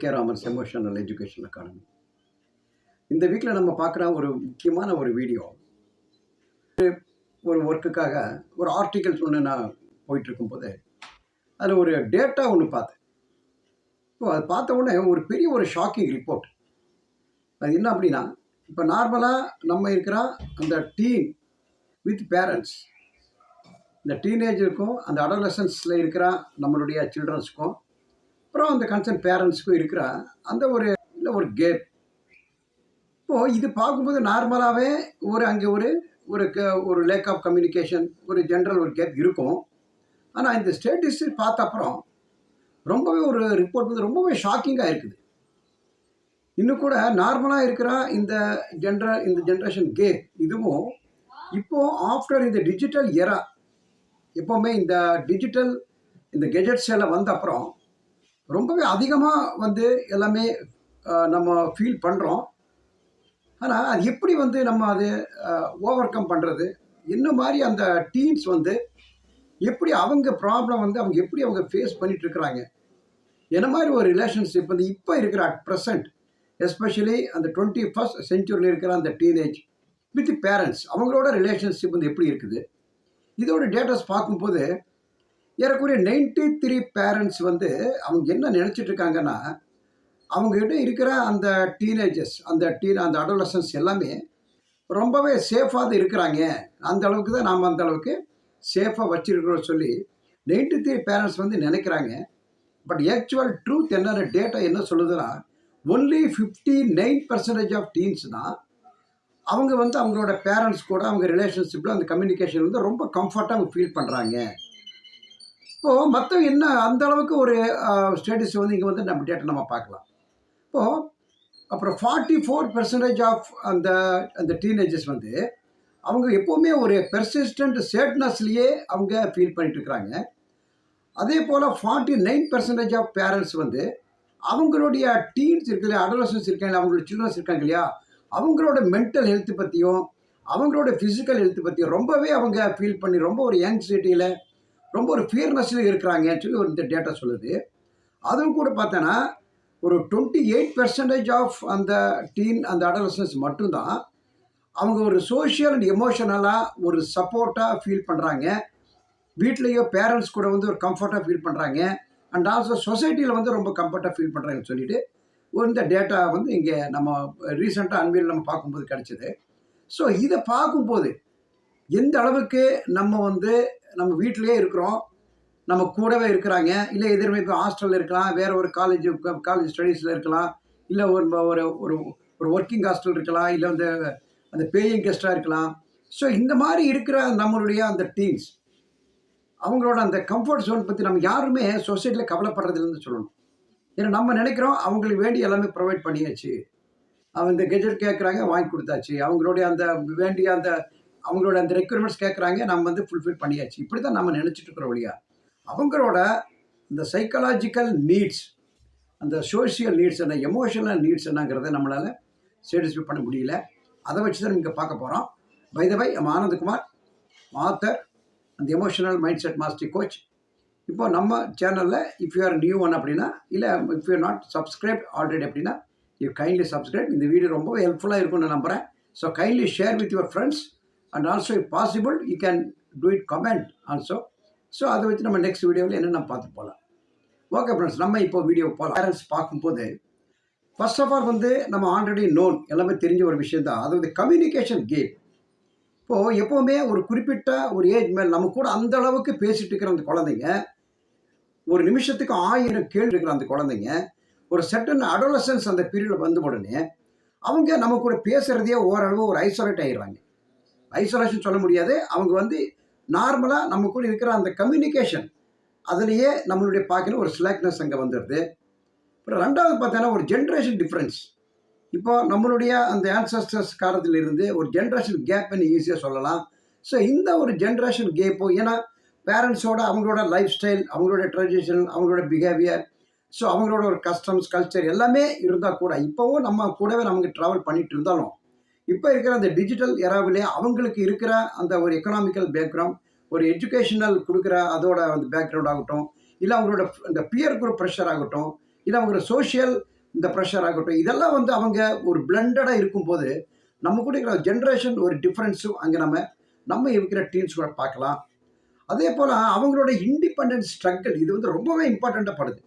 K Raman's emotional education academy. இந்த வீக்கில் நம்ம பார்க்குற ஒரு முக்கியமான ஒரு வீடியோ, ஒரு ஒர்க்குக்காக ஒரு ஆர்டிகல்ஸ் ஒன்று நான் போயிட்டுருக்கும்போது அதில் ஒரு டேட்டா ஒன்று பார்த்தேன். இப்போ அது பார்த்த உடனே ஒரு பெரிய ஒரு ஷாக்கிங் ரிப்போர்ட். அது என்ன அப்படின்னா, இப்போ நார்மலாக நம்ம இருக்கிற அந்த டீன் வித் பேரண்ட்ஸ், இந்த டீனேஜருக்கும் அந்த அடலசன்ஸில் இருக்கிற நம்மளுடைய சில்ட்ரன்ஸுக்கும் அப்புறம் அந்த கன்சர்ன் பேரண்ட்ஸுக்கும் இருக்கிற அந்த ஒரு கேப். இப்போது இது பார்க்கும்போது நார்மலாகவே அங்கே ஒரு லேக் ஆஃப் கம்யூனிகேஷன், ஒரு ஜென்ரல் ஒரு கேப் இருக்கும். ஆனால் இந்த ஸ்டேட்டிஸ்டிக்ஸ் பார்த்த அப்புறம் ரொம்பவே ஒரு ரிப்போர்ட் வந்து ரொம்பவே ஷாக்கிங்காக இருக்குது. இன்னும் கூட நார்மலாக இருக்கிற இந்த ஜென்ரேஷன் கேப் இதுவும் இப்போது ஆஃப்டர் இந்த டிஜிட்டல் எரா, எப்போவுமே இந்த கெஜெட்ஸ் எல்லாம் வந்த அப்புறம் ரொம்பவே அதிகமாக வந்து எல்லாமே நம்ம ஃபீல் பண்ணுறோம். ஆனால் அது எப்படி வந்து நம்ம அது ஓவர் கம் பண்ணுறது, என்ன மாதிரி அந்த டீன்ஸ் வந்து எப்படி அவங்க ப்ராப்ளம் வந்து அவங்க ஃபேஸ் பண்ணிகிட்ருக்குறாங்க, என்ன மாதிரி ஒரு ரிலேஷன்ஷிப் வந்து இப்போ இருக்கிற அட் ப்ரெசண்ட், எஸ்பெஷலி அந்த 21st செஞ்சுரியில் இருக்கிற அந்த டீனேஜ் வித் பேரண்ட்ஸ் அவங்களோட ரிலேஷன்ஷிப் வந்து எப்படி இருக்குது. இதோட டேட்டாஸ் பார்க்கும்போது ஏறக்குறைய 93 பேரண்ட்ஸ் வந்து அவங்க என்ன நினச்சிட்ருக்காங்கன்னா, அவங்ககிட்ட இருக்கிற அந்த டீனேஜர்ஸ், அந்த அடோலசன்ஸ் எல்லாமே ரொம்பவே சேஃபாக தான் இருக்கிறாங்க. அந்த அளவுக்கு தான் நாம் அந்த அளவுக்கு சேஃபாக வச்சுருக்கிறோம் சொல்லி 93 பேரண்ட்ஸ் வந்து நினைக்கிறாங்க. பட் ஆக்சுவல் ட்ரூத் என்னென்ன டேட்டா என்ன சொல்லுதுன்னா, ஒன்லி 59% ஆஃப் டீன்ஸ் தான் அவங்க வந்து அவங்களோட பேரண்ட்ஸ் கூட அவங்க ரிலேஷன்ஷிப்பில் அந்த கம்யூனிகேஷன் வந்து ரொம்ப கம்ஃபர்ட்டாக அவங்க ஃபீல் பண்ணுறாங்க. இப்போது மற்றவங்க என்ன அந்த அளவுக்கு ஒரு ஸ்டேட்டஸ் வந்து இங்கே வந்து நம்ம டேட்டா நம்ம பார்க்கலாம். இப்போது அப்புறம் 44% ஆஃப் அந்த டீனேஜர்ஸ் வந்து அவங்க எப்போவுமே ஒரு பெர்சிஸ்டன்ட் சேட்னஸ்லேயே அவங்க ஃபீல் பண்ணிட்டுருக்குறாங்க. அதே போல் 49% ஆஃப் பேரண்ட்ஸ் வந்து அவங்களுடைய டீன்ஸ் இருக்கு இல்லையா, அடோலசன்ஸ் இருக்காங்க, அவங்களோட சில்ட்ரன்ஸ் இருக்காங்க இல்லையா, அவங்களோட மென்டல் ஹெல்த்து பற்றியும் அவங்களோட ஃபிசிக்கல் ஹெல்த்து பற்றியும் ரொம்பவே அவங்க ஃபீல் பண்ணி ரொம்ப ஒரு ஆங்ஸைட்டியில் ரொம்ப ஒரு ஃபியர்னஸில் இருக்கிறாங்கன்னு சொல்லி இந்த டேட்டா சொல்லுது. அதுவும் கூட பார்த்தோன்னா ஒரு 28% ஆஃப் அந்த அடோலசன்ஸ் மட்டும்தான் அவங்க ஒரு சோஷியல் அண்ட் எமோஷனலாக ஒரு சப்போர்ட்டாக ஃபீல் பண்ணுறாங்க. வீட்லேயோ பேரண்ட்ஸ் கூட வந்து ஒரு கம்ஃபர்ட்டாக ஃபீல் பண்ணுறாங்க. அண்ட் ஆல்சோ சொசைட்டியில் வந்து ரொம்ப கம்ஃபர்ட்டாக ஃபீல் பண்ணுறாங்கன்னு சொல்லிட்டு இந்த டேட்டா வந்து இங்கே நம்ம ரீசெண்டாக அன்பில் நம்ம பார்க்கும்போது கிடச்சிது. ஸோ இதை பார்க்கும்போது எந்த அளவுக்கு நம்ம வீட்டிலையே இருக்கிறோம், நம்ம கூடவே இருக்கிறாங்க, இல்லை எதிர்மே இப்போ ஹாஸ்டலில் இருக்கலாம், வேறு ஒரு காலேஜ் ஸ்டடீஸில் இருக்கலாம், இல்லை ஒரு ஒர்க்கிங் ஹாஸ்டல் இருக்கலாம், இல்லை அந்த பேயிங் கெஸ்ட்டாக இருக்கலாம். ஸோ இந்த மாதிரி இருக்கிற நம்மளுடைய அந்த டீன்ஸ் அவங்களோட அந்த கம்ஃபர்ட் ஜோன் பற்றி நம்ம யாருமே சொசைட்டியில் கவலைப்படுறதுலேருந்து சொல்லணும். ஏன்னா நம்ம நினைக்கிறோம் அவங்களுக்கு வேண்டி எல்லாமே ப்ரொவைட் பண்ணியாச்சு, இந்த கெஜெட் கேட்குறாங்க வாங்கி கொடுத்தாச்சு, அவங்களுடைய அவங்களோட அந்த ரெக்யர்மெண்ட்ஸ் கேட்குறாங்க நம்ம வந்து ஃபுல்ஃபில் பண்ணியாச்சு, இப்படி தான் நம்ம நினச்சிட்டு இருக்கிற வழியா. அவங்களோட இந்த சைக்காலஜிக்கல் நீட்ஸ், அந்த சோஷியல் நீட்ஸ், அந்த எமோஷனல் நீட்ஸ் என்னங்கிறத நம்மளால் சாட்டிஸ்ஃபை பண்ண முடியல. அதை வச்சு தான் இங்கே பார்க்க போகிறோம். பை த பை, நம்ம ஆனந்தகுமார், ஆத்தர் அந்த emotional mind set master coach. இப்போ நம்ம சேனலில் if you are new one அப்படின்னா, இல்லை if you not subscribe already அப்படின்னா யூ கைண்ட்லி சப்ஸ்கிரைப். இந்த வீடியோ ரொம்பவே ஹெல்ப்ஃபுல்லாக இருக்கும்னு நம்புகிறேன். So kindly share with your friends and also if possible you can do it comment also. So அதை வச்சு நம்ம நெக்ஸ்ட் வீடியோவில் என்ன நம்ம பார்த்து போகலாம். ஓகே ஃப்ரெண்ட்ஸ், நம்ம இப்போ வீடியோ போகலாம். பேரண்ட்ஸ் பார்க்கும்போது ஃபர்ஸ்ட் ஆஃப் ஆல் வந்து நம்ம ஆல்ரெடி நோன் எல்லாமே தெரிஞ்ச ஒரு விஷயம் தான், அதாவது கம்யூனிகேஷன் கேப். இப்போது எப்போவுமே ஒரு குறிப்பிட்ட ஒரு ஏஜ் மேல் நம்ம கூட அந்த அளவுக்கு பேசிகிட்டு இருக்கிற அந்த குழந்தைங்க, ஒரு நிமிஷத்துக்கு 1000 கேள்வி இருக்கிற அந்த குழந்தைங்க, ஒரு செட்டன் அடோலசன்ஸ் அந்த பீரியடில் வந்த உடனே அவங்க நம்ம கூட பேசுகிறதையே ஓரளவு ஒரு ஐசோலேட் ஆகிடுறாங்க. ஐசோலேஷன் சொல்ல முடியாது, அவங்க வந்து நார்மலாக நம்ம கூட இருக்கிற அந்த கம்யூனிகேஷன் அதுலேயே நம்மளுடைய பார்க்கணும் ஒரு ஸ்லாக்னஸ் அங்கே வந்துடுது. அப்புறம் ரெண்டாவது பார்த்தோன்னா ஒரு ஜென்ரேஷன் டிஃப்ரென்ஸ். இப்போ நம்மளுடைய அந்த ஆன்சஸ்டர்ஸ் காலத்திலிருந்து ஒரு ஜென்ரேஷன் கேப்னு ஈஸியாக சொல்லலாம். ஸோ இந்த ஒரு ஜென்ரேஷன் கேப்போ, ஏன்னா பேரண்ட்ஸோட அவங்களோட லைஃப் ஸ்டைல், அவங்களோட ட்ரெடிஷன், அவங்களோட பிஹேவியர், ஸோ அவங்களோட ஒரு கஸ்டம்ஸ் கல்ச்சர் எல்லாமே இருந்தால் கூட இப்போவும் நம்ம கூடவே நமக்கு ட்ராவல் பண்ணிட்டு இருந்தாலும் இப்போ இருக்கிற அந்த டிஜிட்டல் எராவிலே அவங்களுக்கு இருக்கிற அந்த ஒரு எக்கனாமிக்கல் பேக்ரவுண்ட், ஒரு எஜுகேஷனல் கொடுக்குற அதோட அந்த பேக்ரவுண்ட் ஆகட்டும், இல்லை அவங்களோட அந்த பியர் குரூப் ப்ரெஷர் ஆகட்டும், இல்லை அவங்க சோஷியல் இந்த ப்ரெஷர் ஆகட்டும், இதெல்லாம் வந்து அவங்க ஒரு பிளண்டடாக இருக்கும்போது நம்ம கூட இருக்கிற ஜென்ரேஷன் ஒரு டிஃப்ரென்ஸும் அங்கே நம்ம இருக்கிற டீன்ஸ் கூட பார்க்கலாம். அதே போல் அவங்களோட இண்டிபெண்டன்ஸ் ஸ்ட்ரகிள் இது வந்து ரொம்பவே இம்பார்ட்டண்ட்டாக படுது.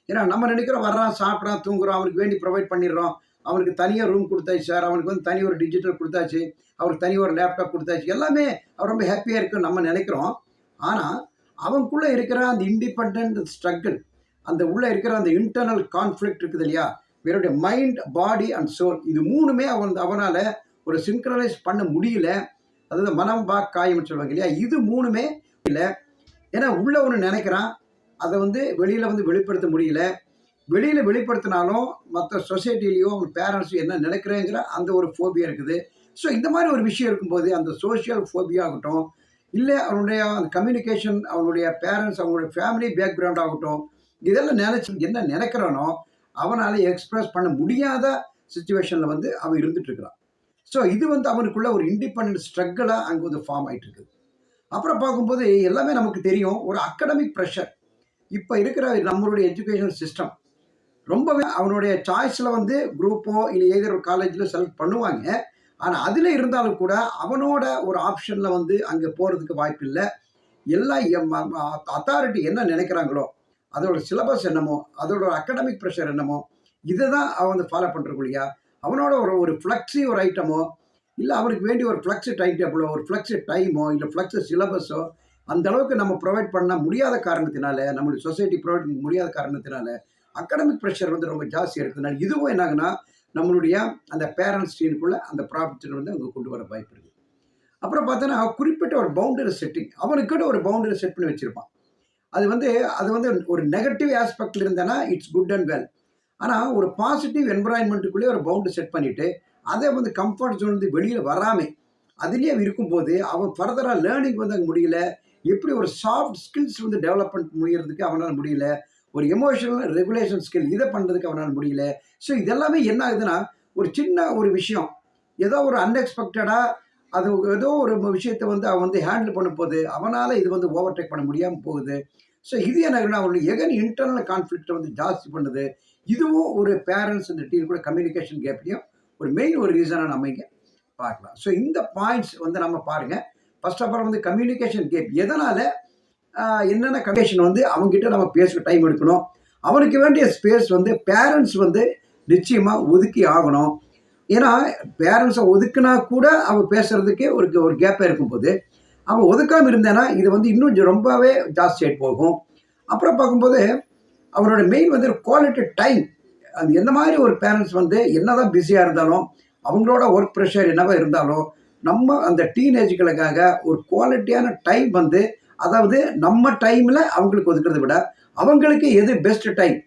ஏன்னா நம்ம நினைக்கிறோம் வர்றான், சாப்பிட்றான், தூங்குறோம், அவனுக்கு வேண்டி ப்ரொவைட் பண்ணிடுறோம். அவனுக்கு தனியாக ரூம் கொடுத்தாச்சு சார், அவனுக்கு வந்து தனி ஒரு டிஜிட்டல் கொடுத்தாச்சு, அவருக்கு தனி ஒரு லேப்டாப் கொடுத்தாச்சு, எல்லாமே அவர் ரொம்ப ஹாப்பியாக இருக்குன்னு நம்ம நினைக்கிறோம். ஆனால் அவனுக்குள்ளே இருக்கிற அந்த இண்டிபெண்ட் ஸ்ட்ரகிள், அந்த உள்ளே இருக்கிற அந்த இன்டர்னல் கான்ஃப்ளிக்ட் இருக்குது இல்லையா, இவருடைய மைண்ட், பாடி அண்ட் சோல், இது மூணுமே அவனால் ஒரு சிங்க்ரனைஸ் பண்ண முடியல. அதாவது மனம், வாக், காயம்னு சொல்லுவாங்க இல்லையா, இது மூணுமே இல்லை. ஏன்னா உள்ளே ஒன்று நினைக்கிறான், அதை வந்து வெளியில் வந்து வெளிப்படுத்த முடியல. வெளியில் வெளிப்படுத்தினாலும் மற்ற சொசைட்டிலேயோ அவங்க பேரண்ட்ஸும் என்ன நினைக்கிறேங்கிற அந்த ஒரு ஃபோபியா இருக்குது. ஸோ இந்த மாதிரி ஒரு விஷயம் இருக்கும்போது அந்த சோஷியல் ஃபோபியா ஆகட்டும், இல்லை அவனுடைய அந்த கம்யூனிகேஷன், அவனுடைய பேரண்ட்ஸ், அவங்களுடைய ஃபேமிலி பேக்ரவுண்ட் ஆகட்டும், இதெல்லாம் நினச்சி என்ன நினைக்கிறானோ அவனால் எக்ஸ்பிரஸ் பண்ண முடியாத சுச்சுவேஷனில் வந்து அவன் இருந்துகிட்ருக்கிறான். ஸோ இது வந்து அவனுக்குள்ள ஒரு இண்டிபெண்ட் ஸ்ட்ரகிளாக அங்கே வந்து ஃபார்ம் ஆகிட்டு இருக்குது. அப்புறம் பார்க்கும்போது எல்லாமே நமக்கு தெரியும், ஒரு அகடமிக் ப்ரெஷர் இப்போ இருக்கிற நம்மளுடைய எஜுகேஷன் சிஸ்டம் ரொம்பவே அவனுடைய சாய்ஸில் வந்து குரூப்போ இல்லை ஏதோ ஒரு காலேஜில் செலக்ட் பண்ணுவாங்க. ஆனால் அதில் இருந்தாலும் கூட அவனோட ஒரு ஆப்ஷனில் வந்து அங்கே போகிறதுக்கு வாய்ப்பு இல்லை. எல்லாம் அத்தாரிட்டி என்ன நினைக்கிறாங்களோ, அதோட சிலபஸ் என்னமோ, அதோட அகடமிக் ப்ரெஷர் என்னமோ, இதை தான் அவன் வந்து ஃபாலோ பண்ணுறக்குள்ளையா அவனோட ஒரு ஃப்ளெக்ஸி ஒரு ஐட்டமோ, இல்லை அவனுக்கு வேண்டிய ஒரு ஃப்ளெக்ஸி டைம் டேபிளோ, ஒரு ஃப்ளெக்ஸி டைமோ, இல்லை ஃப்ளெக்ஸி சிலபஸோ அந்த அளவுக்கு நம்ம ப்ரொவைட் பண்ண முடியாத காரணத்தினால, நம்மளுடைய சொசைட்டி ப்ரொவைட் பண்ண முடியாத காரணத்தினால அகடமிக் ப்ரெஷர் வந்து ரொம்ப ஜாஸ்தியாக இருக்கிறதுனால இதுவும் என்னாகுன்னா நம்மளுடைய அந்த பேரண்ட்ஸ் டீனுக்குள்ளே அந்த ப்ராப்ளத்தை வந்து அங்கே கொண்டு வர வாய்ப்பு இருக்குது. அப்புறம் பார்த்தோன்னா குறிப்பிட்ட ஒரு பவுண்டரி செட்டிங், அவனுக்கிட்ட ஒரு பவுண்டரி செட் பண்ணி வச்சுருப்பான். அது வந்து ஒரு நெகட்டிவ் ஆஸ்பெக்டில் இருந்தேன்னா இட்ஸ் குட் அண்ட் வெல். ஆனால் ஒரு பாசிட்டிவ் என்வரான்மெண்ட்டுக்குள்ளேயே ஒரு பவுண்டரி செட் பண்ணிவிட்டு அதை வந்து கம்ஃபர்ட் ஜோன் வந்து வெளியில் வராமல் அதுலேயே இருக்கும்போது அவன் ஃபர்தராக லேர்னிங் வந்து அங்கே முடியல. எப்படி ஒரு சாஃப்ட் ஸ்கில்ஸ் வந்து டெவலப்மெண்ட் முடியறதுக்கு அவனால் முடியல. ஒரு எமோஷனல் ரெகுலேஷன் ஸ்கில் இதை பண்ணுறதுக்கு அவனால் முடியல. ஸோ இதெல்லாமே என்ன ஆகுதுன்னா ஒரு சின்ன ஒரு விஷயம், ஏதோ ஒரு அன்எக்ஸ்பெக்டடாக அது ஏதோ ஒரு விஷயத்தை வந்து அவன் வந்து ஹேண்டில் பண்ணும் போது அவனால் இது வந்து ஓவர்டேக் பண்ண முடியாமல் போகுது. ஸோ இது என்ன ஆகுதுன்னா அவனுடைய எகன் இன்டர்னல் கான்ஃப்ளிக்ட்டை வந்து ஜாஸ்தி பண்ணுது. இதுவும் ஒரு பேரண்ட்ஸ் இந்த டீம் கூட கம்யூனிகேஷன் கேப்லையும் ஒரு மெயின் ஒரு ரீசனாக நம்ம இங்கே பார்க்கலாம். ஸோ இந்த பாயிண்ட்ஸ் வந்து நம்ம பாருங்கள். ஃபர்ஸ்ட் ஆஃப் ஆல் வந்து கம்யூனிகேஷன் கேப் எதனால், என்னென்ன கம்யூனிகேஷன் வந்து அவங்ககிட்ட நம்ம பேசுகிற டைம் எடுக்கணும், அவனுக்கு வேண்டிய ஸ்பேஸ் வந்து பேரண்ட்ஸ் வந்து நிச்சயமாக ஒதுக்கி ஆகணும். ஏன்னா பேரண்ட்ஸை ஒதுக்குனா கூட அவன் பேசுகிறதுக்கே ஒரு கேப்பாக இருக்கும்போது அவன் ஒதுக்காமல் இருந்தேன்னா இது வந்து இன்னும் ரொம்பவே ஜாஸ்தியாகிட்டு போகும். அப்புறம் பார்க்கும்போது அவனோட மெயின் வந்து குவாலிட்டி டைம், அது எந்த மாதிரி ஒரு பேரண்ட்ஸ் வந்து என்ன தான் பிஸியாக இருந்தாலும் அவங்களோட ஒர்க் ப்ரெஷர் என்னவா இருந்தாலும் நம்ம அந்த டீனேஜ்களுக்காக ஒரு குவாலிட்டியான டைம் வந்து, அதாவது நம்ம டைமில் அவங்களுக்கு ஒதுக்கிறத விட அவங்களுக்கு எது பெஸ்ட் டைம்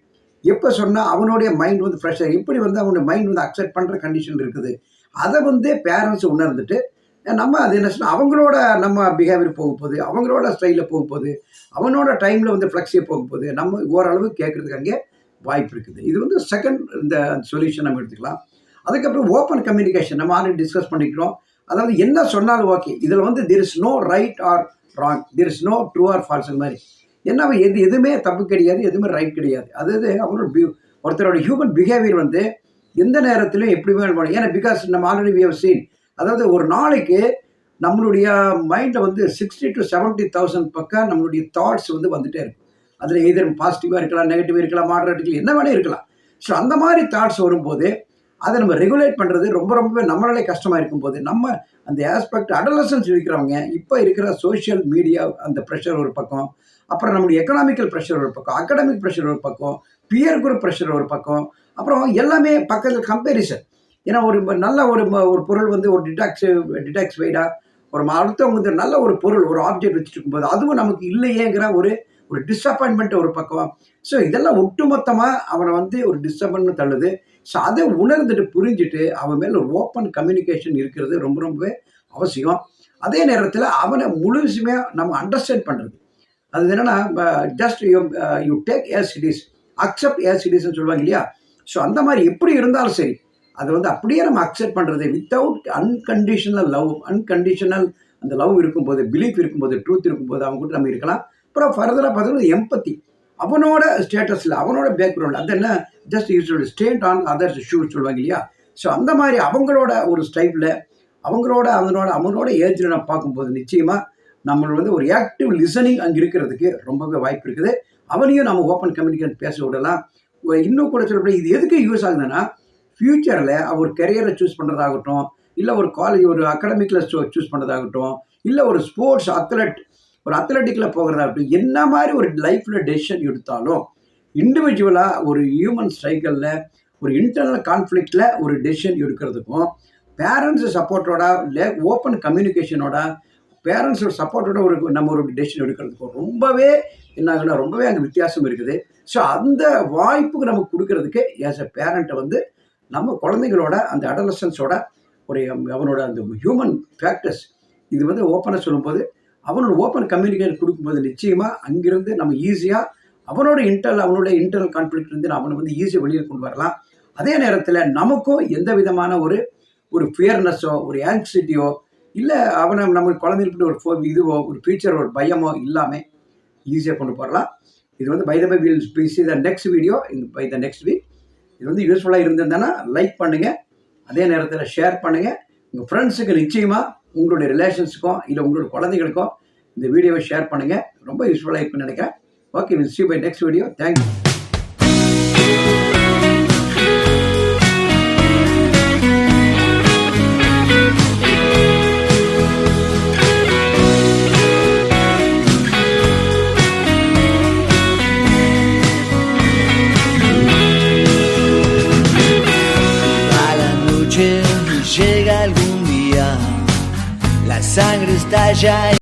எப்போ சொன்னால் அவனுடைய மைண்ட் வந்து ஃப்ரெஷ்ஷாக எப்படி வந்து அவனுடைய மைண்ட் வந்து அக்செப்ட் பண்ணுற கண்டிஷன் இருக்குது, அதை வந்து பேரண்ட்ஸ் உணர்ந்துட்டு நம்ம அது என்ன சொன்னால் அவங்களோட நம்ம பிஹேவியர் போகும்போது, அவங்களோட ஸ்டைலில் போகும்போது, அவனோட டைமில் வந்து ஃப்ளெக்ஸியாக போகும்போது நம்ம ஓரளவு கேட்குறதுக்கு அங்கே வாய்ப்பு இருக்குது. இது வந்து செகண்ட் இந்த சொல்யூஷன் நம்ம எடுத்துக்கலாம். அதுக்கப்புறம் ஓப்பன் கம்யூனிகேஷன் நம்ம ஆல்ரெடி டிஸ்கஸ் பண்ணிக்கிறோம். அதாவது என்ன சொன்னாலும் ஓகே, இதில் வந்து there is no right or wrong, there is no true or false மாதிரி என்ன எதுவுமே தப்பு கிடையாது, எதுவுமே ரைட் கிடையாது. அதாவது அவனோட ஒருத்தரோட ஹியூமன் பிஹேவியர் வந்து எந்த நேரத்திலும் எப்படி வேணும். ஏன்னா பிகாஸ் நம்ம ஆல்ரெடி வி ஹவ் சீன், அதாவது ஒரு நாளைக்கு நம்மளுடைய மைண்டில் வந்து 60,000 to 70,000 பக்கம் நம்மளுடைய தாட்ஸ் வந்து வந்துகிட்டே இருக்கும். அதில் எதிர் பாசிட்டிவாக இருக்கலாம், நெகட்டிவாக இருக்கலாம், மாடரேட்டில் என்ன வேணால் இருக்கலாம். ஸோ அந்த மாதிரி தாட்ஸ் வரும்போது அதை நம்ம ரெகுலேட் பண்ணுறது ரொம்பவே நம்மளாலே கஷ்டமாக இருக்கும்போது நம்ம அந்த ஆஸ்பெக்ட் அடலசன்ஸ் இருக்கிறவங்க இப்போ இருக்கிற சோஷியல் மீடியா அந்த ப்ரெஷர் ஒரு பக்கம், அப்புறம் நம்மளுடைய எக்கனாமிக்கல் ப்ரெஷர் ஒரு பக்கம், அகடமிக் ப்ரெஷர் ஒரு பக்கம், பியர் குரூப் ப்ரெஷர் ஒரு பக்கம், அப்புறம் எல்லாமே பக்கத்தில் கம்பேரிசன். ஏன்னா ஒரு நல்ல ஒரு பொருள் வந்து ஒரு டிடாக்ஸ்வைடாக ஒரு அடுத்தவங்க வந்து நல்ல ஒரு பொருள் ஒரு ஆப்ஜெக்ட் வச்சுட்டு இருக்கும்போது அதுவும் நமக்கு இல்லையேங்கிற ஒரு டிஸப்பாயின்மெண்ட் ஒரு பக்கம். ஸோ இதெல்லாம் ஒட்டுமொத்தமாக அவனை வந்து ஒரு டிஸப்பாயின்மெண்ட் தள்ளுது. ஸோ அதை உணர்ந்துட்டு புரிஞ்சுட்டு அவன் மேலே ஒரு ஓப்பன் கம்யூனிகேஷன் இருக்கிறது ரொம்பவே அவசியம். அதே நேரத்தில் அவனை முழுசுமே நம்ம அண்டர்ஸ்டாண்ட் பண்ணுறது, அது என்னென்னா just you take as it is, accept as it இஸ்ன்னு சொல்லுவாங்க இல்லையா. ஸோ அந்த மாதிரி எப்படி இருந்தாலும் சரி அதை வந்து அப்படியே நம்ம அக்செப்ட் பண்ணுறது வித்தவுட் அன்கண்டிஷனல் லவ். அன்கண்டிஷனல் அந்த லவ் இருக்கும்போது, பிலீஃப் இருக்கும்போது, ட்ரூத் இருக்கும்போது அவங்க கூட நம்ம இருக்கலாம். அப்புறம் ஃபர்தராக பார்த்தீங்கன்னா எம்பத்தி, அவனோட ஸ்டேட்டஸில் அவனோட பேக்ரவுண்ட் அது என்ன just use state on others shoes சொல்லுவாங்க இல்லையா. ஸோ அந்த மாதிரி அவங்களோட ஒரு ஸ்டைலில் அவனோட ஏஜில் நம்ம பார்க்கும்போது நிச்சயமாக நம்மளோட வந்து ஒரு ஆக்டிவ் லிசனிங் அங்கே இருக்கிறதுக்கு ரொம்பவே வாய்ப்பு இருக்குது. அவனையும் நம்ம ஓப்பன் கம்யூனிகேஷன் பேச விடலாம். இன்னும் கூட சொல்லப்போ இது எதுக்கு யூஸ் ஆகுதுன்னா ஃப்யூச்சரில் அவர் கெரியரை சூஸ் பண்ணுறதாகட்டும், இல்லை ஒரு காலேஜ் ஒரு அகாடமிக்கில் சூஸ் பண்ணுறதாகட்டும், இல்லை ஒரு ஸ்போர்ட்ஸ் ஒரு அத்லட்டிக்கில் போகிறதாகட்டும், என்ன மாதிரி ஒரு லைஃப்பில் டெசிஷன் எடுத்தாலும் இண்டிவிஜுவலாக ஒரு ஹியூமன் சைக்கிளில் ஒரு இன்டர்னல் கான்ஃப்ளிக்டில் ஒரு டெசிஷன் எடுக்கிறதுக்கும் பேரண்ட்ஸ் சப்போர்ட்டோட இல்லை ஓப்பன் கம்யூனிகேஷனோட பேரண்ட்ஸோட சப்போர்ட்டோட நம்ம ஒரு டெசிஷன் எடுக்கிறதுக்கும் ரொம்பவே என்ன ஆகுனா ரொம்பவே அங்கே வித்தியாசம் இருக்குது. ஸோ அந்த வாய்ப்புக்கு நமக்கு கொடுக்கறதுக்கு ஆஸ் எ பேரண்ட்டை வந்து நம்ம குழந்தைங்களோட அந்த அடலசன்ஸோட அவனோட அந்த ஹியூமன் ஃபேக்டர்ஸ் இது வந்து ஓப்பனாக சொல்லும்போது அவனோட ஓப்பன் கம்யூனிகேஷன் கொடுக்கும்போது நிச்சயமாக அங்கிருந்து நம்ம ஈஸியாக அவனோட இன்டர்னல் கான்ஃப்ளிக்ட் இருந்து அவனை வந்து ஈஸியாக வெளியில் கொண்டு வரலாம். அதே நேரத்தில் நமக்கும் எந்த விதமான ஒரு ஃபியர்னஸோ ஒரு ஆங்ஸைட்டியோ இல்லை நம்ம குழந்தைகிட்ட ஒரு ஃபியூச்சர் ஒரு பயமோ இல்லாமல் ஈஸியாக கொண்டு போகலாம். இது வந்து by the by will see the next video by the next week. இது வந்து யூஸ்ஃபுல்லாக இருந்திருந்தேன்னா லைக் பண்ணுங்கள், அதே நேரத்தில் ஷேர் பண்ணுங்கள். உங்கள் ஃப்ரெண்ட்ஸுக்கு நிச்சயமாக உங்களுடைய ரிலேஷன்ஸுக்கும் இல்லை உங்களோட குழந்தைகளுக்கும் இந்த வீடியோவை ஷேர் பண்ணுங்கள். ரொம்ப யூஸ்ஃபுல்லாக இருக்குன்னு நினைக்கிறேன். Okay, will see you by next video. Thank you. Llega algún día, la sangre está ya